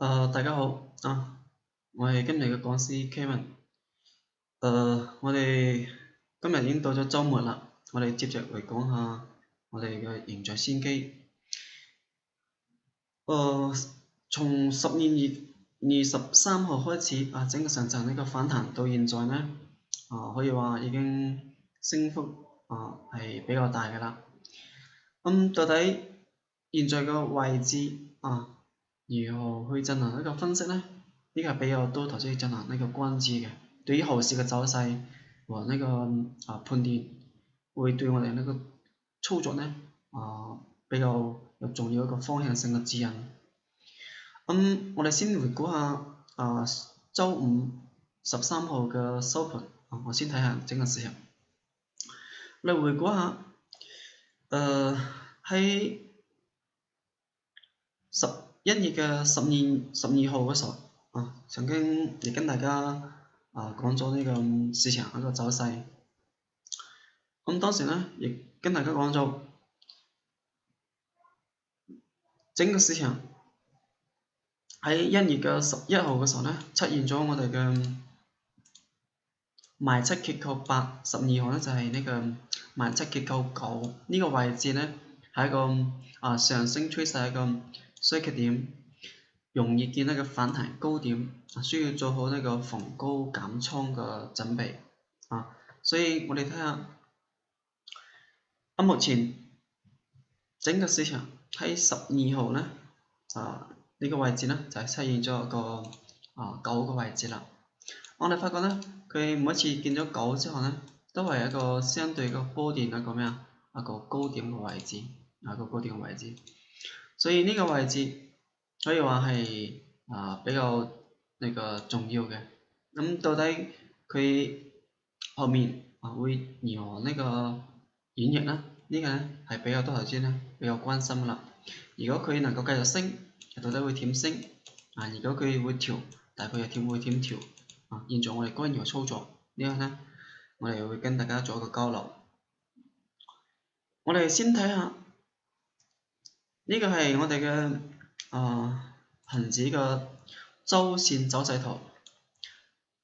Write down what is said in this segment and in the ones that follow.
大家好我係今日嘅講師 Kevin。我哋今日已經到咗週末啦，我哋接着嚟講下我哋嘅贏在先機。從10月23號開始整個上證呢個反彈到現在呢，可以話已經升幅係比較大嘅啦。到底現在嘅位置如何去進行一個分析呢？呢個係比較多投資者進行呢個關注嘅。對於後市嘅走勢和呢個判斷，會對我哋呢個操作呢比較有重要一個方向性嘅指引。我哋先回顧下週五13號嘅收盤。我先睇下整個市場。我哋回顧下，喺11月嘅12號嘅時候曾經亦跟大家講咗呢個市場一個走勢。當時呢亦跟大家講咗整個市場喺1月嘅11號嘅時候呢，出現咗我哋嘅賣出結構8，12號呢就係呢個賣出結構9，呢個位置呢係一個上升趨勢一個衰缺點，容易見到個反彈高點，需要做好呢個逢高減倉嘅準備所以我哋睇下目前整個市場喺12號呢呢個位置呢就係出現咗一個9個位置啦。我哋發覺呢，佢每一次見咗9之後呢，都係一個相對個波段一個咩一個高點嘅位置，一個高點嘅位置。所以呢個位置可以話係比較呢個重要嘅。咁到底佢後面會如何呢個演繹呢？呢個呢係比較多投資呢比較關心啦。如果佢能夠繼續升，到底會點升？如果佢會調，大概又會點調？現在我哋該如何操作？呢個呢，我哋會跟大家做一個交流。我哋先睇下呢個係我哋嘅恆指嘅週線走勢圖。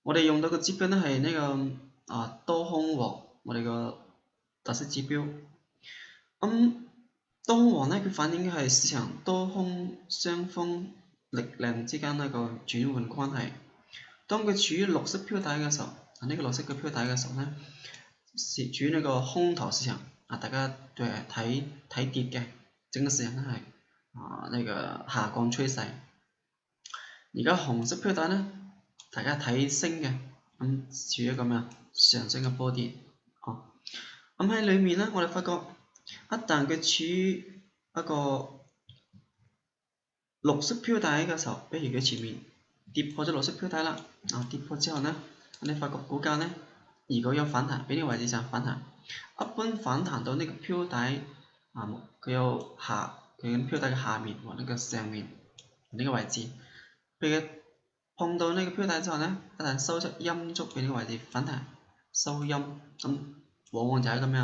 我哋用到嘅指標呢係呢個多空和我哋個特色指標。多空和呢，佢反映嘅係市場多空雙方力量之間一個轉換關係。當佢處於綠色標底嘅時候，呢個綠色嘅標底嘅時候呢，係處於呢個空頭市場。大家都係睇跌嘅，整個市場都係呢個下降趨勢。而家紅色標底呢，大家睇升嘅，處於一個咩上升嘅波段。喺裏面呢，我哋發覺一旦佢處於一個綠色標底嘅時候，比如佢前面跌破咗綠色標底啦，跌破之後呢，你發覺股價呢，如果有反彈，俾呢個位置上反彈，一般反彈到呢個標底佢有佢嘅標底嘅下面和呢個上面呢個位置，佢碰到呢個標底之後呢，一旦收出陰燭俾呢個位置反彈收陰，咁往往就係一個咩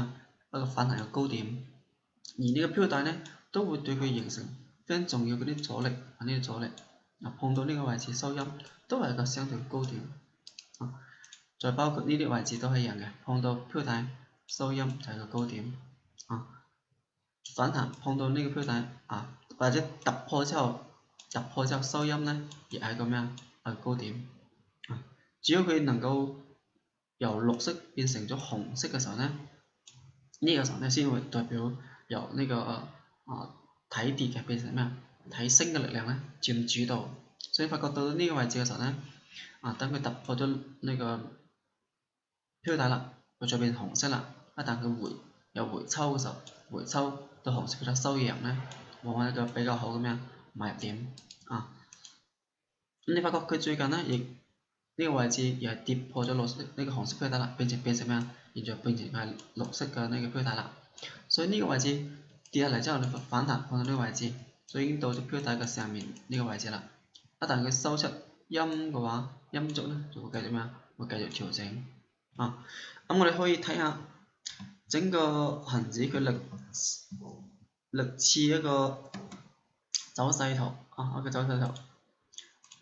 一個反彈嘅高點，而呢個標底呢，都會對佢形成非常重要嗰啲阻力，呢啲阻力碰到呢個位置收陰都係一個相對高點再包括呢啲位置都係一樣嘅，碰到標底收陰就係個高點反彈碰到呢個標底或者突破之後收陰呢，亦係個咩係高點只要佢能夠由綠色變成咗紅色嘅時候呢，呢個時候呢先會代表由呢個睇跌嘅變成咩睇升嘅力量呢佔主導。所以發覺到呢個位置嘅時候呢，等佢突破咗呢個標底啦，佢再變紅色啦。一旦佢有回抽嘅時候，回抽到紅色嘅收陽呢，往往一個比較好嘅咩買入點你發覺佢最近呢，亦呢個位置又係跌破咗綠色呢個紅色標底啦，變成咩現在變成係綠色嘅呢個標底啦。所以呢個位置跌下嚟之後，你反彈碰到呢個位置，所以已經到咗標底嘅上面呢個位置啦。一旦佢收出陰嘅話，陰燭呢就會繼續會繼續調整咁我哋可以睇下整個恆指佢歷次一個走勢圖一個走勢圖。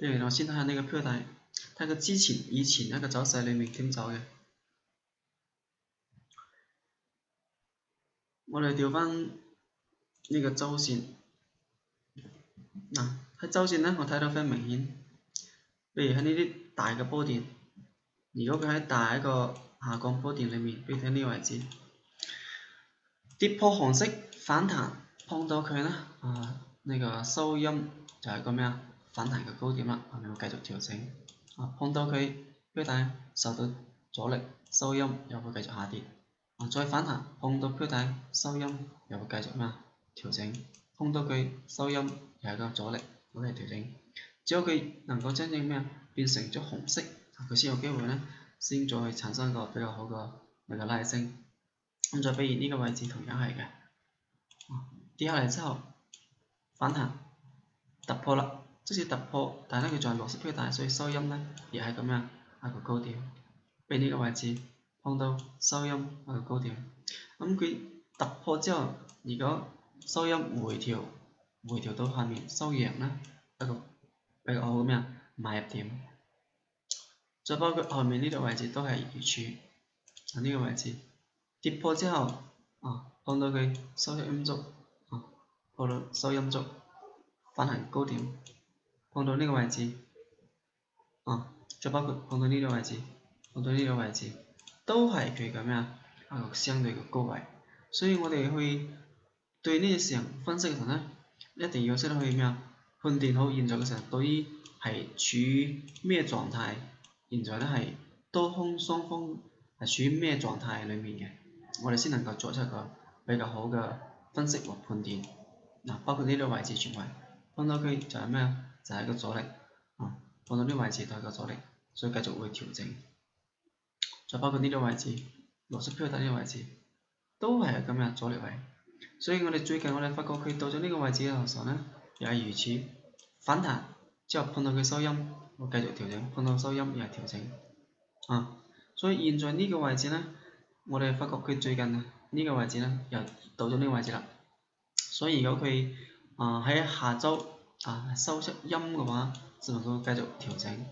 不如我先睇下呢個標題，睇佢以前一個走勢裏面點走嘅。我哋調翻呢個周線，嗱喺周線呢，我睇到非常明顯，譬如喺呢啲大嘅波段，如果佢喺大一個下降波段裏面，譬如喺呢個位置跌破紅色反彈，碰到佢呢，呢個收陰就係個咩啊？反彈嘅高點啦，我哋會繼續調整。碰到佢標底受到阻力，收陰又會繼續下跌。再反彈，碰到標底收陰又會繼續咩調整。碰到佢收陰又係個阻力，我哋調整。只有佢能夠真正咩變成咗紅色，佢先有機會呢，先再產生一個比較好嘅一個拉升。咁再比如呢個位置同樣係嘅，跌下嚟之後反彈突破啦，即使突破，但係咧佢仲係綠色標底，所以收陰呢亦係咁樣一個高點。比如呢個位置碰到收陰一個高點，咁佢突破之後，如果收陰回調到下面收陽呢，一個比較好嘅咩買入點。再包括後面呢個位置都係如此，呢個位置跌破之後，碰到佢收陰燭，碰到收陰燭反彈高點，碰到呢個位置，再包括碰到呢個位置，都係佢咁樣一個相對嘅高位。所以我哋去對呢隻市場分析嘅時候呢，一定要識得去判斷好現在嘅市場對於係處於咩狀態，現在呢係多空雙方係處於咩狀態裡面嘅，我哋先能夠作出一個比較好嘅分析和判斷。包括呢個位置全位碰到佢就係咩？就係一個阻力，碰到呢個位置就係一個阻力，所以繼續會調整。再包括呢個位置，綠色標底呢個位置，都係咁樣阻力位。所以我哋最近我哋發覺佢到咗呢個位置嘅時候呢，又係如此反彈之後碰到佢收陰，會繼續調整，碰到收陰又係調整。所以現在呢個位置呢，我哋發覺佢最近呢個位置呢，又到咗呢個位置啦。所以如果佢喺下週收出陰嘅話，就能夠繼續調整。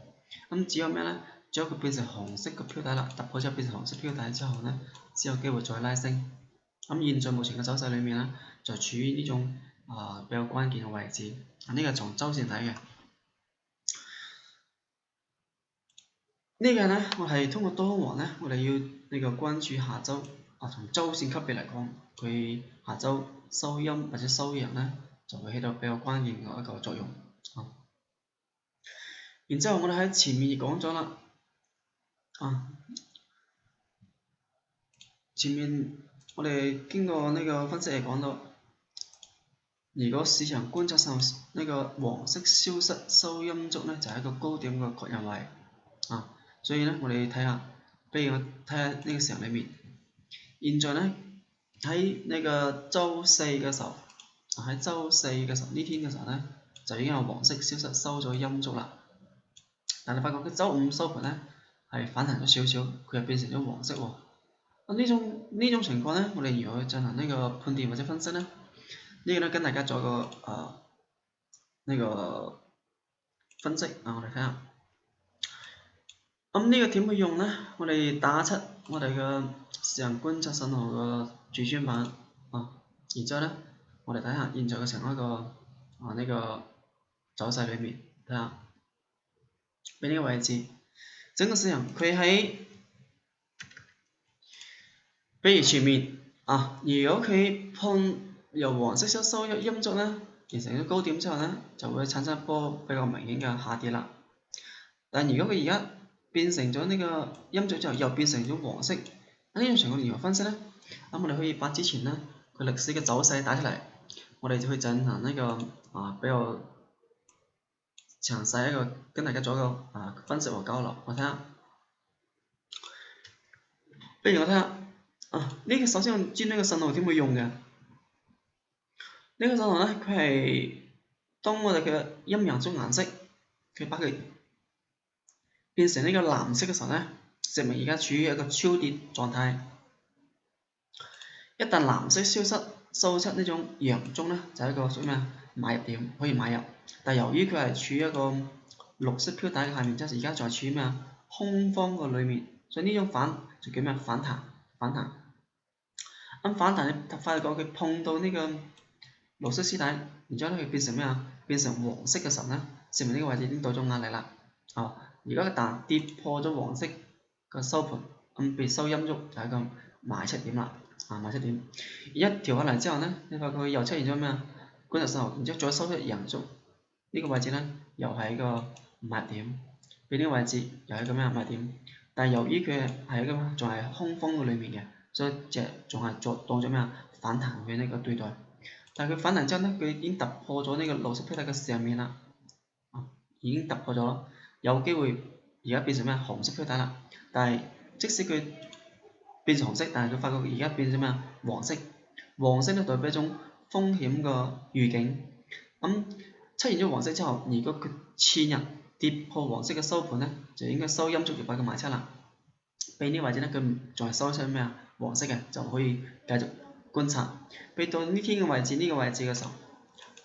咁只有咩呢？只有佢變成紅色嘅標底啦，突破之後變成紅色標底之後呢，先有機會再拉升。咁現在目前嘅走勢裏面呢，就處於呢種比較關鍵嘅位置。呢個從周線睇嘅。呢個呢，我係通過多空王呢，我哋要呢個關注下週從周線級別嚟講，佢下週收陰或者收陽呢，就會起到比較關鍵嘅一個作用。然之後我哋喺前面亦講咗啦，前面我哋經過呢個分析嚟講到，如果市場觀察上呢個黃色消失收陰燭呢，就係一個高點嘅確認位。所以呢，我哋睇下，比如我睇下呢個市場裏面，現在呢，喺呢個週四嘅時候，呢天嘅時候呢，就已經有黃色消失收咗陰燭啦。但係發覺佢週五收盤呢，係反彈咗少少，佢又變成咗黃色喎。呢種情況呢，我哋如何去進行呢個判斷或者分析呢？呢個呢，跟大家做一個呢個分析我哋睇下。咁呢個點去用呢？我哋打出我哋嘅市場觀察信號嘅主專版然之後呢，我哋睇下現在嘅成一個呢個走勢裏面，睇下俾呢個位置，整個市場佢喺比如前面如果佢由黃色收咗陰燭呢，形成咗高點之後呢，就會產生一波比較明顯嘅下跌啦。但如果佢而家變成咗呢個陰燭之後，又變成咗黃色，呢種情況如何分析呢？咁我哋可以把之前呢佢歷史嘅走勢打出嚟，我哋就去進行呢個比較詳細一個跟大家做一個分析和交流。我睇下，比如我睇下呢個首先我知呢個信號點會用嘅。呢個信號呢，佢係當我哋嘅陰陽燭顏色，佢把佢變成呢個藍色嘅時候呢，證明而家處於一個超跌狀態。一旦藍色消失，收出呢種陽燭呢，就係一個屬於咩買入點，可以買入。但由於佢係處於一個綠色標帶嘅下面，即係而家在處於咩啊？空方嘅裏面，所以呢種反就叫咩？反彈。咁反彈你發覺佢碰到呢個綠色絲帶，然之後咧佢變成咩啊？變成黃色嘅時候咧，證明呢個位置已經到咗壓力啦。而家一旦跌破咗黃色嘅收盤，咁被收陰燭就係一個賣出點啦。賣出點，一調下嚟之後咧，你發覺佢又出現咗咩啊？觀察之後，然之後再收出陽燭，呢個位置咧又係一個賣點，俾呢個位置又係一個咩賣點。但係由於佢係一個仲係空方嘅裏面嘅，所以只仲係當咗咩啊？反彈嘅呢個對待。但係佢反彈之後咧，佢已經突破咗呢個綠色標帶嘅上面啦，已經突破咗，有機會而家變成咩紅色標帶啦。但係即使佢變成紅色，但係佢發覺而家變成咩啊？黃色，黃色咧代表一種風險嘅預警。咁出現咗黃色之後，如果佢次日跌破黃色嘅收盤咧，就應該收陰燭要把佢賣出啦。俾呢個位置咧，佢仲係收出咩啊？黃色嘅，就可以繼續觀察。俾到呢天嘅位置，呢個位置嘅時候，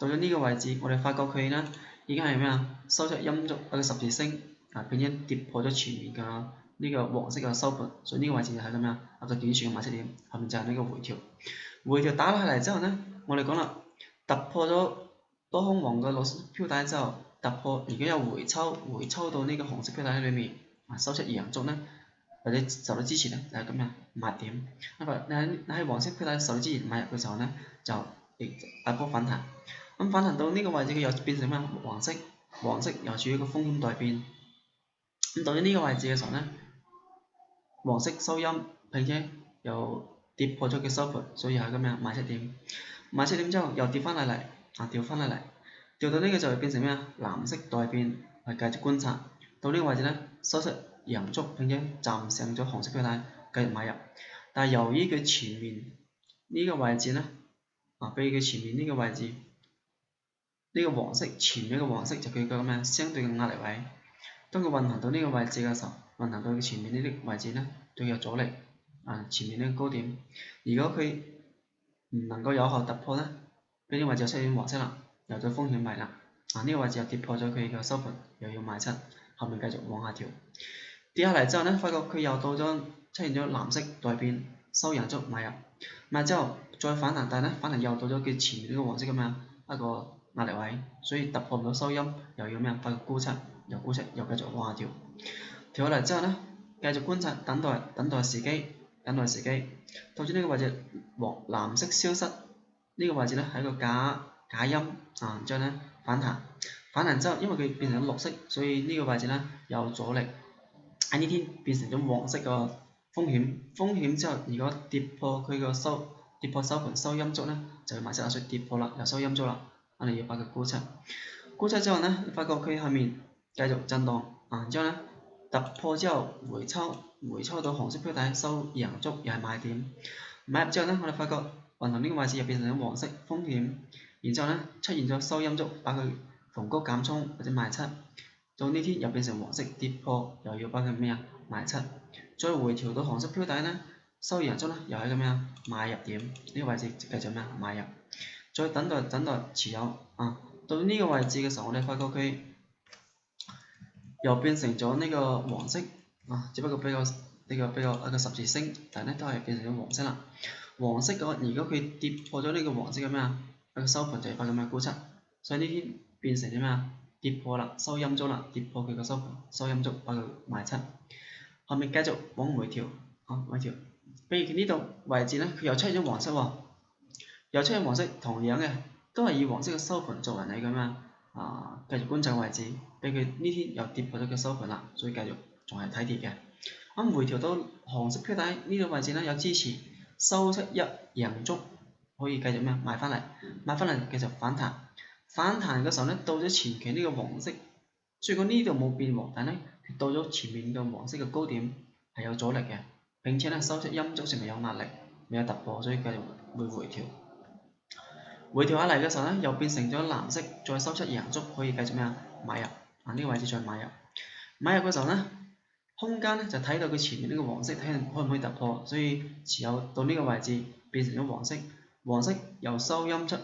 到咗呢個位置，我哋發覺佢咧已經係咩啊？收出陰燭一個十字星，並且跌破咗前面嘅呢個黃色嘅收盤，所以呢個位置就係咁樣一個短線嘅賣出點。後面就係呢個回調，回調打落嚟之後咧，我哋講啦，突破咗多空黃嘅綠色標帶之後，突破而家有回抽到呢個紅色標帶喺裏面，收出陽燭咧，或者受到支持咧，就係咁樣賣點。你喺黃色標帶受到支持買入嘅時候咧，就大波反彈。咁反彈到呢個位置，佢又變成咩？黃色又處於一個風險待變。咁到咗呢個位置嘅時候咧，黃色收陰，並且又跌破咗佢收盤，所以係咁樣賣出點。賣出點之後又跌翻嚟，調到呢個就變成咩啊？藍色待變，係繼續觀察。到呢個位置咧，收出陽燭，並且站上咗紅色標帶，繼續買入。但係由於佢前面呢個位置咧，比如佢前面呢個位置，呢個黃色前面嘅黃色就佢個咩相對嘅壓力位。當佢運行到呢個位置嘅時候，運行到佢前面呢啲位置咧，對佢有阻力。前面呢個高點，如果佢唔能夠有效突破咧，呢啲位置就出現黃色啦，又到風險位啦。呢個位置又跌破咗佢嘅收盤，又要賣出，後面繼續往下調。跌下嚟之後咧，發覺佢又到咗出現咗藍色待變，收陽燭買入，買之後再反彈，但係咧反彈又到咗佢前面呢個黃色咁樣一個壓力位，所以突破唔到收陰，又要咩啊？發覺沽出，又沽出，又繼續往下調。調下嚟之後咧，繼續觀察，等待時機，到咗呢個位置藍色消失，呢個位置咧係一個假陰，然之後咧反彈之後，因為佢變成咗綠色，所以呢個位置咧有阻力。喺呢天變成咗黃色嘅風險之後，如果跌破佢個收盤收陰燭咧，就要賣出，所以跌破啦，又收陰燭啦，我哋要把佢沽出之後咧，你發覺佢後面繼續震盪，然之後咧突破之後回抽到紅色標帶收陽燭，又係買點。買入之後咧，我哋發覺運行呢個位置又變成咗黃色風險，然之後咧出現咗收陰燭，把佢逢高減倉或者賣出。到呢天又變成黃色跌破，又要把佢咩啊賣出，再回調到紅色標帶咧，收陽燭咧，又係咁樣買入點，呢個位置繼續咩啊買入，再等待持有到呢個位置嘅時候，我哋發覺佢又變成咗呢個黃色只不過比較一個十字星，但係咧都係變成咗黃色啦。黃色嘅話，如果佢跌破咗呢個黃色嘅咩啊，一個收盤就係把咁樣沽出，所以呢天變成咗咩啊？跌破啦，收陰燭啦，跌破佢個收盤，收陰燭把佢賣出，後面繼續往回調，回調。比如佢呢度位置咧，佢又出現咗黃色喎，又出現黃色，同樣嘅都係以黃色嘅收盤作為你咁樣繼續觀察位置。比如佢呢天又跌破咗個收盤啦，所以繼續仲係睇跌嘅。咁回調到紅色標帶呢個位置咧有支持，收出一陽燭，可以繼續咩買翻嚟繼續反彈。反彈嘅時候咧，到咗前期呢個黃色，雖然講呢度冇變黃，但係咧到咗前面嘅黃色嘅高點係有阻力嘅，並且咧收出陰燭，成為有壓力，未有突破，所以繼續會回調。回調下嚟嘅時候咧，又變成咗藍色，再收出陽燭，可以繼續咩啊買入，呢個位置再買入。買入嘅時候咧，空間咧就睇到佢前面呢個黃色，睇下可唔可以突破，所以持有到呢個位置變成咗黃色又收陰燭，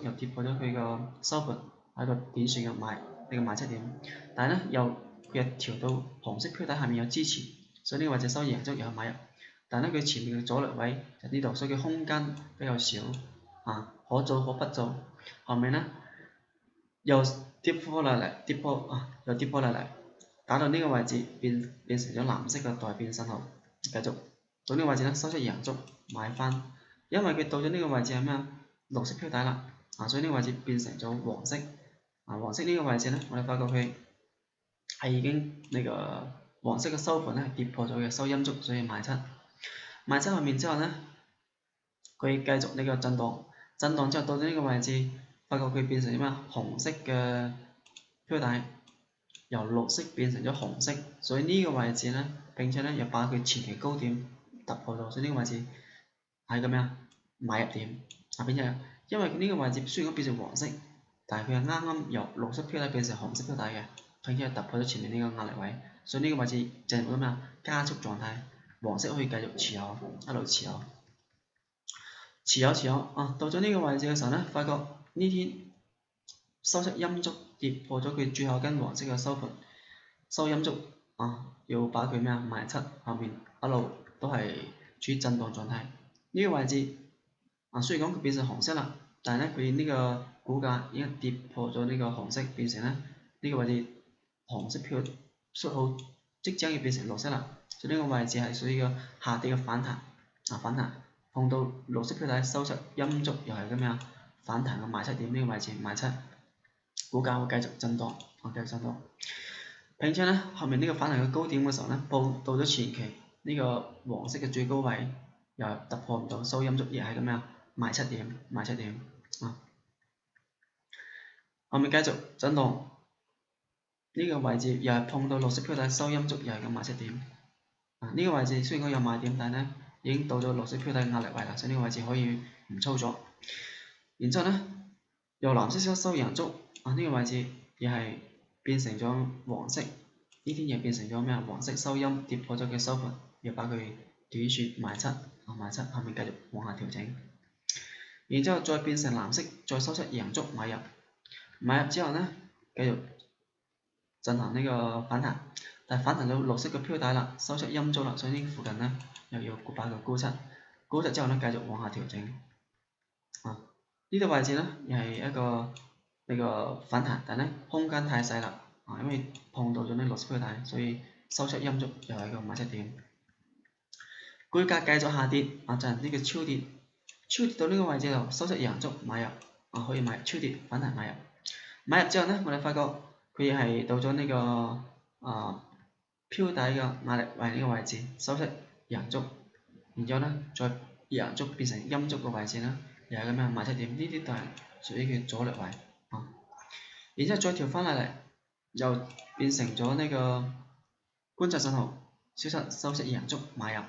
又跌破咗佢個收盤，係一個短線嘅呢個賣出點，但係咧佢調到紅色標底下面有支持，所以呢個位置收贏足又有買入，但係咧佢前面嘅阻力位就呢度，所以佢空間比較少啊，可做可不做。後面咧又跌破落嚟，又跌破落嚟，打到呢個位置變成咗藍色嘅待變信號，繼續到呢個位置咧收出贏足買翻，因為佢到咗呢個位置係咩啊？綠色標底啦，所以呢個位置變成咗黃色，黃色呢個位置咧，我哋發覺佢係已經呢個黃色嘅收盤咧係跌破咗嘅，收陰燭，所以賣出後面之後咧，佢繼續呢個震盪之後到咗呢個位置，發覺佢變成咩啊？紅色嘅標底，由綠色變成咗紅色，所以呢個位置咧，並且咧又把佢前期高點突破咗，所以呢個位置係個咩啊？買入點並且因為呢個位置雖然變成黃色，但係佢係啱啱由綠色標底變成紅色標底嘅，並且突破咗前面呢個壓力位，所以呢個位置進入咗咩啊？加速狀態，黃色可以繼續持有，一路持有到咗呢個位置嘅時候咧，發覺呢天收出陰燭跌破咗佢最後根黃色嘅收盤，收陰燭要把佢咩啊？賣出，後面一路都係處於震盪狀態。呢個位置雖然講佢變成紅色啦，但係咧佢呢個股價已經跌破咗呢個紅色，變成咧呢個位置紅色票出好即將要變成綠色啦，所以呢個位置係屬於個下跌嘅反彈碰到綠色標底收出陰燭，又係咁樣反彈嘅賣出點，呢個位置賣出，股價會繼續震盪，並且咧後面呢個反彈嘅高點嘅時候咧，到咗前期呢個黃色嘅最高位又突破唔到，收陰燭亦係咁樣賣出點後面繼續震盪，呢個位置又係碰到綠色標底收陰燭，又係咁賣出點呢個位置雖然講有賣點，但係咧已經到咗綠色標底壓力位啦，所以呢個位置可以唔操作。然之後咧，由藍色收陽燭呢個位置亦係變成咗黃色，呢天又變成咗咩啊？黃色收陰跌破咗佢收盤，要把佢短線賣出，後面繼續往下調整。然之後再變成藍色，再收出陽燭買入之後呢，繼續進行呢個反彈，但係反彈到綠色嘅標底啦，收出陰燭啦，所以呢附近呢又要把佢沽出之後呢，繼續往下調整。呢個位置呢又係一個呢個反彈，但係呢空間太細啦，因為碰到咗呢綠色標底，所以收出陰燭又係一個賣出點。股價繼續下跌，進行呢個超跌到呢個位置度，收出陽燭買入，可以買超跌反彈買入之後呢，我哋發覺佢係到咗呢個標底嘅壓力位呢個位置，收出陽燭，然之後呢再陽燭變成陰燭嘅位置呢，又係咁樣賣出點，呢啲都係屬於佢阻力位然之後再調翻嚟，又變成咗呢個觀察信號，收出陽燭買入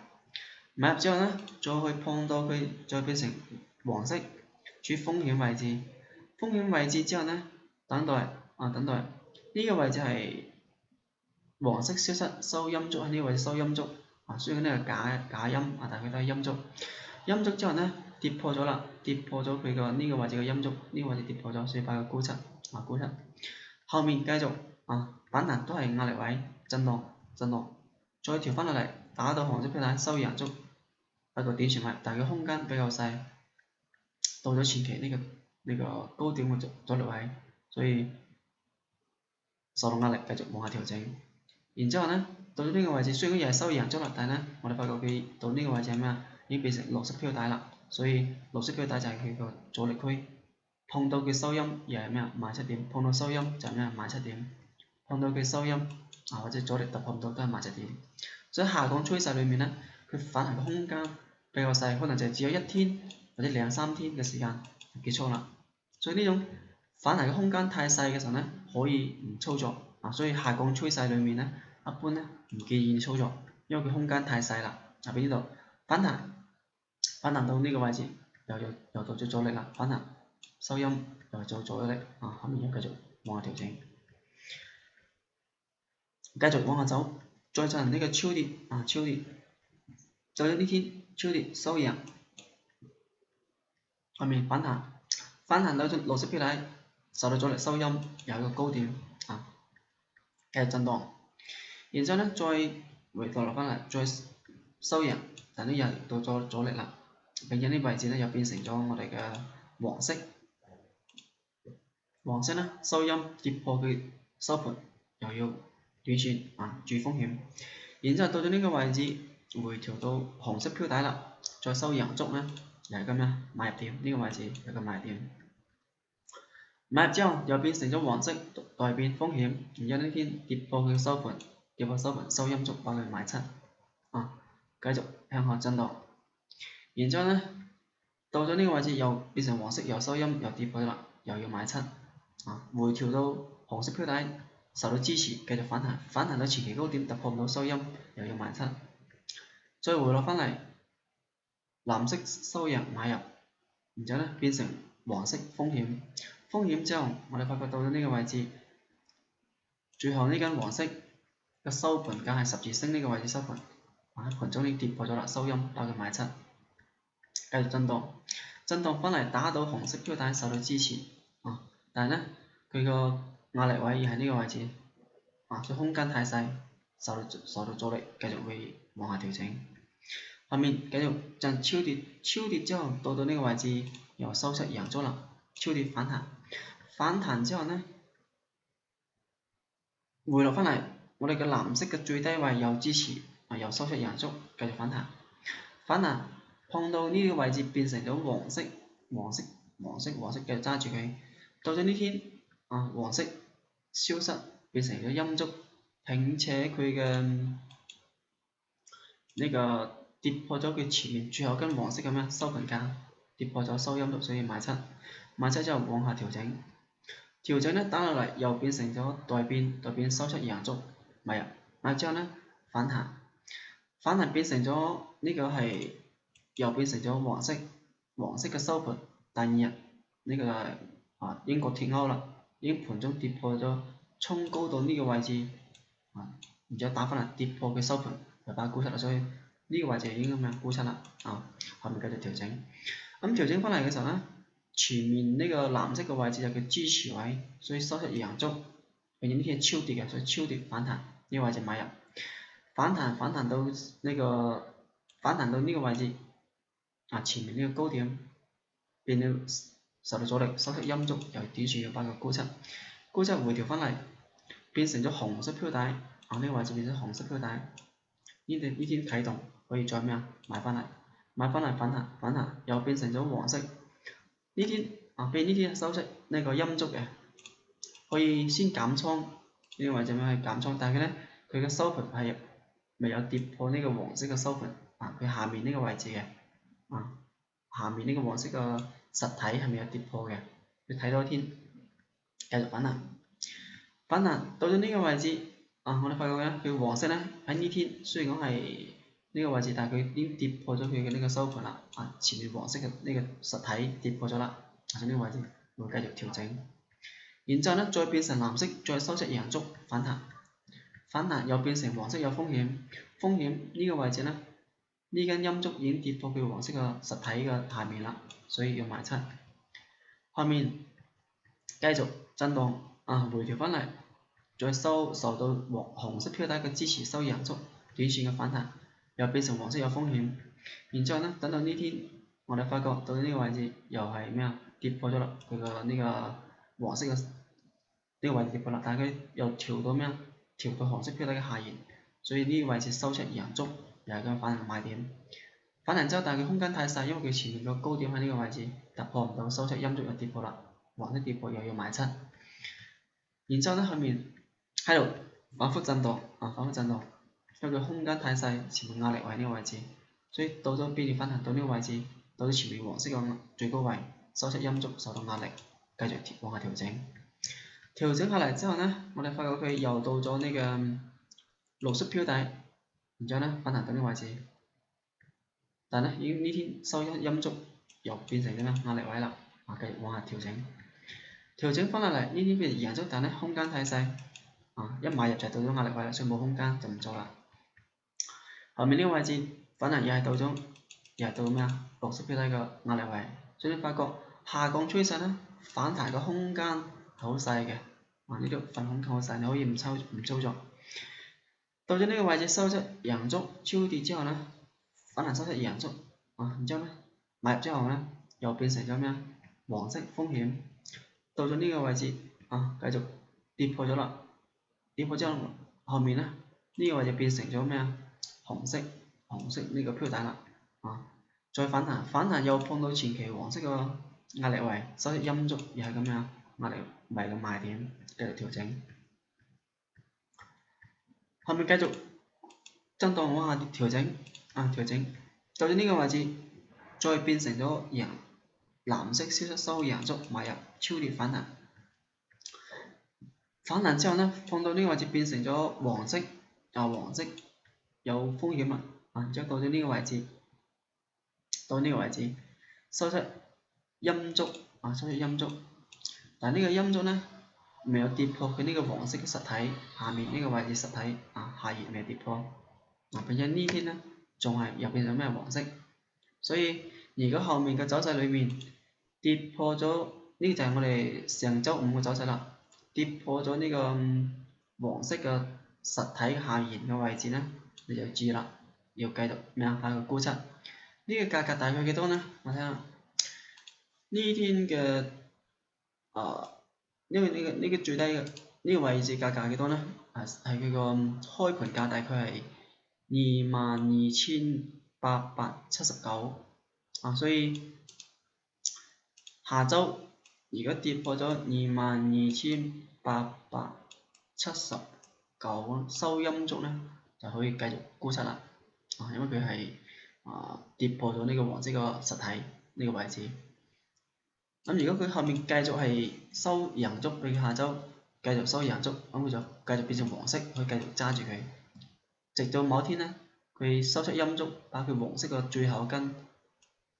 之後呢，再去碰到佢再變成黃色，處風險位置之後呢，等待呢個位置係黃色消失收陰燭，喺呢個位置收陰燭雖然呢個假陰但係佢都係陰燭之後呢，跌破咗佢個呢個位置嘅陰燭，呢個位置跌破咗，所以把佢沽出，後面繼續反彈都係壓力位震盪，再調翻落嚟打到紅色標底收陽燭，一個短線位，但係佢空間比較細，到咗前期呢個高點嘅阻力位，所以受到壓力繼續往下調整。然之後呢，到咗呢個位置雖然又係收陽燭啦，但係呢我哋發覺佢到呢個位置係咩啊？已經變成綠色標底啦，所以綠色標底就係佢個阻力區，碰到佢收陰又係咩啊？賣出點，碰到收陰就係咩啊？賣出點，碰到佢收陰或者阻力突破唔到都係賣出點。所以下降趨勢裏面呢，佢反彈嘅空間比較細，可能就只有1天或者2-3天嘅時間就結束啦。所以呢種反彈嘅空間太細嘅時候呢，可以唔操作所以下降趨勢裏面呢，一般呢唔建議操作，因為佢空間太細啦。喺呢度反彈到呢個位置又到咗阻力啦，反彈收陰又做阻力後面又繼續往下調整，繼續往下走，再進行呢個超跌，就喺呢天超跌收陽，後面反彈到綠色標底，受到阻力收陰，有一個高點繼續震盪，然之後呢，再回頭落翻嚟，再收陽，但呢又到咗阻力啦，並且呢位置呢又變成咗我哋嘅黃色。黃色呢收陰跌破佢收盤，又要短線注意風險。然之後到咗呢個位置回調到紅色標底啦，再收陽燭呢，又係咁樣買入點，呢個位置有個買點。買入之後又變成咗黃色，代變風險。然之後呢天跌破佢收盤，跌破收盤收陰燭，把佢買出，繼續向下震盪。然之後呢，到咗呢個位置又變成黃色，又收陰，又跌破啦，又要買出。回調到紅色標底受到支持，繼續反彈，反彈到前期高點突破唔到收陰，又要賣出，再回落翻嚟藍色收陽買入，然之後呢變成黃色風險，風險之後我哋發覺到咗呢個位置，最後呢根黃色嘅收盤價係十字星呢個位置收盤，喺盤中已經跌破咗啦，收陰把佢賣出，繼續震盪，震盪翻嚟打到紅色標底受到支持，但係呢，佢個壓力位而係呢個位置，所以空間太細，受到阻力，繼續會往下調整。後面繼續震超跌，超跌之後到呢個位置又收出陽燭啦，超跌反彈，反彈之後呢，回落翻嚟，我哋嘅藍色嘅最低位有支持，又收出陽燭，繼續反彈，反彈碰到呢個位置變成咗黃色，繼續揸住佢。到咗呢天，黃色消失，變成咗陰燭，並且佢嘅呢個跌破咗佢前面最後根黃色咁樣收盤價，跌破咗收陰燭，所以賣出，賣出之後往下調整，調整呢打落嚟又變成咗代變收出陽燭，買入，買之後呢反彈，反彈變成咗呢個係又變成咗黃色嘅收盤，第二日呢個英國脫歐啦，已經盤中跌破咗，衝高到呢個位置，然之後打翻嚟跌破佢收盤，就把沽出啦，所以呢個位置已經咁樣沽出啦，後面繼續調整，咁調整翻嚟嘅時候呢，前面呢個藍色嘅位置就叫支持位，所以收出陽燭，並且呢啲係超跌嘅，所以超跌反彈，呢個位置買入，反彈到呢個位置，前面呢個高點變咗受到阻力，收出陰燭，由短線要把佢沽出回調翻嚟，變成咗紅色標底，呢個位置變咗紅色標底，呢天啟動可以再買翻嚟反彈，又變成咗黃色，呢天俾呢天收出呢個陰燭嘅，可以先減倉，呢個位置咪去減倉，但係咧佢嘅收盤係未有跌破呢個黃色嘅收盤，佢下面呢個位置嘅，下面呢個黃色嘅實體係未有跌破嘅，你睇多天繼續反彈到咗呢個位置，我哋發覺咧佢黃色咧喺呢天雖然講係呢個位置，但係佢已經跌破咗佢嘅呢個收盤啦，前面黃色嘅呢個實體跌破咗啦，所以呢個位置會繼續調整，然之後呢再變成藍色，再收出陽燭反彈又變成黃色有風險呢個位置呢，呢根陰燭已經跌破佢黃色嘅實體嘅下面啦，所以要賣出，後面繼續震盪，回調翻嚟，再受到紅色標底嘅支持收陽燭，短線嘅反彈又變成黃色有風險，然之後呢等到呢天我哋發覺到呢個位置又係咩跌破咗啦，佢個呢個黃色嘅呢個位置跌破啦，但係佢又調到紅色標底嘅下沿，所以呢個位置收出陽燭，又係咁反彈買點，反彈之後但係佢空間太細，因為佢前面個高點喺呢個位置突破唔到，收出陰燭又跌破啦，黃色跌破又要買出，然之後呢後面喺度反覆震盪，因為佢空間太細，前面壓力位呢個位置，所以到咗邊段反彈到呢個位置，到咗前面黃色嘅最高位收出陰燭，受到壓力，繼續往下調整下嚟之後呢，我哋發覺佢又到咗呢個綠色標底，然之後呢反彈到呢個位置，但係呢已經呢天收咗陰燭，又變成咗壓力位啦，繼續往下調整翻落嚟，呢天變成陽燭，但係呢空間太細，一買入就到咗壓力位啦，所以冇空間就唔做啦。後面呢個位置反彈又係到咗綠色標底嘅壓力位，所以你發覺下降趨勢呢，反彈嘅空間好細嘅，呢度份孔夠細，你可以唔操作。到咗呢個位置收出陽燭超跌之後呢，反彈收出陽燭然之後呢買入之後呢，又變成咗咩啊？黃色風險。到咗呢個位置繼續跌破咗啦，跌破之後後面呢，呢個位置變成咗咩啊？紅色呢個標底啦再反彈又碰到前期黃色個壓力位，收出陰燭又係咁樣，壓力位嘅賣點繼續調整，後面繼續震盪往下調整到咗呢個位置再變成咗藍色消失收陽燭買入超跌反彈之後呢，碰到呢個位置變成咗黃色有風險啦然之後到咗呢個位置收出陰燭但呢個陰燭呢，未有跌破佢呢個黃色嘅實體下面呢個位置實體下沿未跌破並且呢天呢仲係入邊有咩黃色，所以如果後面嘅走勢裏面跌破咗呢就係我哋上週五嘅走勢啦，跌破咗呢個黃色嘅實體下沿嘅位置呢，你就注意啦，要繼續把佢估測。呢個價格大概幾多呢？我睇下呢天嘅呢個最低嘅呢個位置價格係幾多呢？係佢個開盤價大概係22,879所以下週如果跌破咗22,879收陰燭呢，就可以繼續沽出啦因為佢係跌破咗呢個黃色個實體呢個位置。咁如果佢後面繼續係收陽燭，佢下週繼續收陽燭，咁佢就繼續變成黃色，可以繼續揸住佢，直到某天呢，佢收出陰燭，把佢黃色個最後一根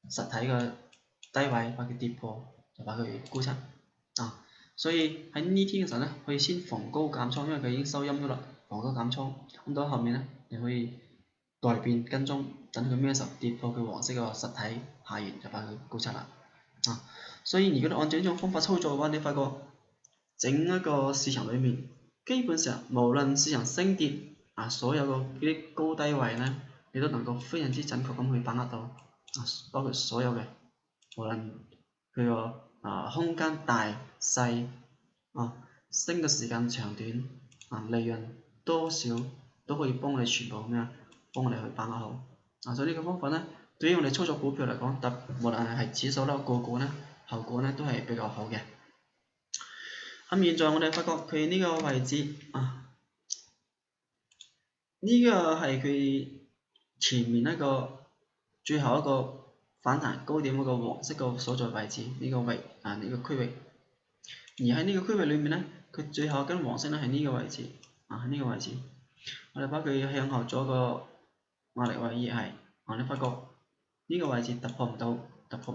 實體嘅低位把佢跌破，就把佢沽出所以喺呢天嘅時候呢，可以先逢高減倉，因為佢已經收陰咗啦，逢高減倉。咁到後面呢，你可以待變跟蹤，等佢咩時候跌破佢黃色個實體下沿，就把佢沽出啦所以如果你按照呢種方法操作嘅話，你發覺整一個市場裏面，基本上無論市場升跌所有嘅啲高低位呢，你都能夠非常之準確咁去把握到包括所有嘅，無論佢個空間大細升嘅時間長短利潤多少都可以幫你全部幫你去把握好所以呢個方法呢，對於我哋操作股票嚟講，無論係指數啦個股呢，效果呢都係比較好嘅。咁現在我哋發覺佢呢個位置呢個係佢前面一個最後一個反彈高點嗰個黃色個所在位置呢個位呢個區域，而喺呢個區域裏面呢，佢最後一根黃色呢係呢個位置喺呢個位置，我哋把佢向後做一個壓力位，亦係你發覺呢個位置突破唔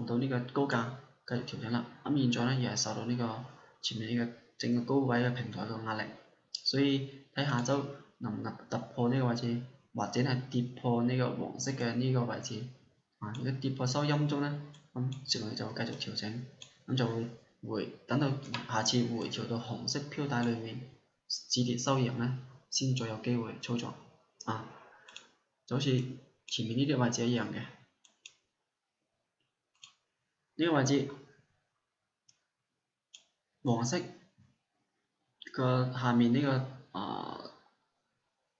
到呢個高價，繼續調整啦。咁現在呢，亦係受到呢個前面呢個整個高位嘅平台嘅壓力，所以睇下週能唔能突破呢個位置，或者係跌破呢個黃色嘅呢個位置如果跌破收陰燭呢，咁接落去就會繼續調整，咁就會等到下次回調到紅色標帶裏面止跌收陽呢，先再有機會操作就好似前面呢啲位置一樣嘅，呢個位置黃色個下面呢個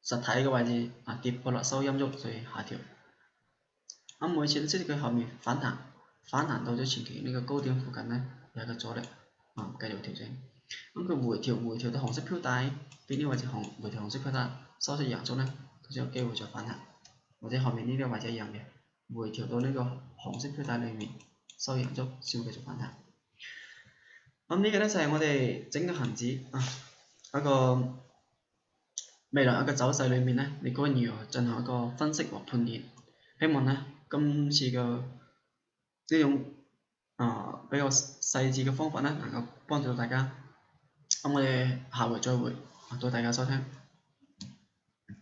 實體嘅位置跌破啦，收陰燭，所以下調。咁每次都知道佢後面反彈到咗前期呢個高點附近呢，有個阻力繼續調整。咁佢回調到紅色標帶邊啲位置回調紅色標帶收出陽燭呢，佢就有機會再反彈，或者後面呢啲位置一樣嘅，回調到呢個紅色標帶裏面收陽燭先會繼續反彈。咁呢個呢，就係我哋整個恆指一個未來一個走勢裏面呢，你該如何進行一個分析和判斷。希望呢今次嘅呢種比較細緻嘅方法呢，能夠幫助到大家。咁我哋下回再會，多謝大家收聽。